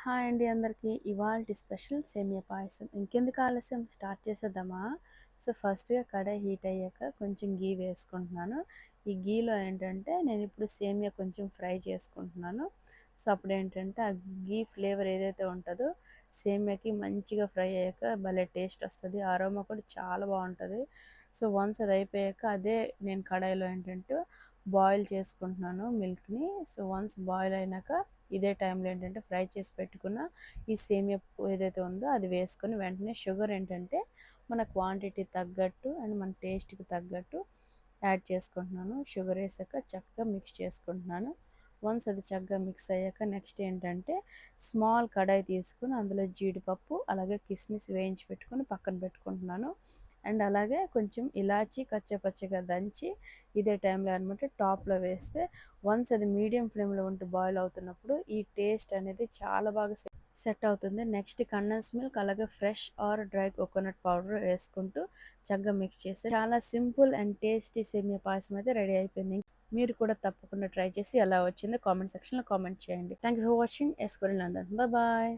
Hi అండి అందరికీ. ఇవాల్టి స్పెషల్ సేమియా పాయసం. ఇంకెందుకు ఆలస్యం స్టార్ట్ చేసేద్దామా? సో ఫస్ట్‌గా కడాయి హీట్ అయ్యాక కొంచెం గీ వేసుకుంటున్నాను. ఈ గీలో ఏంటంటే నేనిప్పుడు సేమియా కొంచెం ఫ్రై చేసుకుంటున్నాను. సో అప్పుడేంటంటే ఆ గీ ఫ్లేవర్ ఏదైతే ఉంటదో సేమియాకి మంచిగా ఫ్రై అయ్యాక భలే టేస్ట్ వస్తది. అరోమా కూడా చాలా బావుంటది. సో వన్స్ అది అయిపోయాక అదే నేను కడాయిలో ఏంటంటే బాయిల్ చేసుకుంటున్నాను మిల్క్‌ని. సో వన్స్ బాయిల్ అయినాక ఇదే టైంలో ఏంటంటే ఫ్రై చేసి పెట్టుకున్న ఈ సేమియా ఏదైతే ఉందో అది వేసుకొని వెంటనే షుగర్ ఏంటంటే మన క్వాంటిటీ తగ్గట్టు అండ్ మన టేస్ట్‌కి తగ్గట్టు యాడ్ చేసుకుంటున్నాను. షుగర్ వేసాక చక్కగా మిక్స్ చేసుకుంటున్నాను. వన్స్ అది చక్కగా మిక్స్ అయ్యాక నెక్స్ట్ ఏంటంటే స్మాల్ కడాయి తీసుకొని అందులో జీడిపప్పు అలాగే కిస్మిస్ వేయించి పెట్టుకొని పక్కన పెట్టుకుంటున్నాను. అండ్ అలాగే కొంచెం ఇలాచి కచ్చపచ్చగా దంచి ఇదే టైంలో అనమాట టాప్‌లో వేస్తే వన్స్ అది మీడియం ఫ్లేమ్‌లో ఉంటూ బాయిల్ అవుతున్నప్పుడు ఈ టేస్ట్ అనేది చాలా బాగా సెట్ అవుతుంది. నెక్స్ట్ కండెన్స్ మిల్క్ అలాగే fresh are dry coconut powder వేసుకుంటూ చక్కగా మిక్స్ చేస్తే చాలా సింపుల్ అండ్ టేస్టీ సేమియా పాయసం అయితే రెడీ అయిపోయింది. మీరు కూడా తప్పకుండా ట్రై చేసి ఎలా వచ్చిందో కామెంట్ సెక్షన్‌లో కామెంట్ చేయండి. Thank you for watching. ఎస్ కొరియన్ లండన్. బాయ్.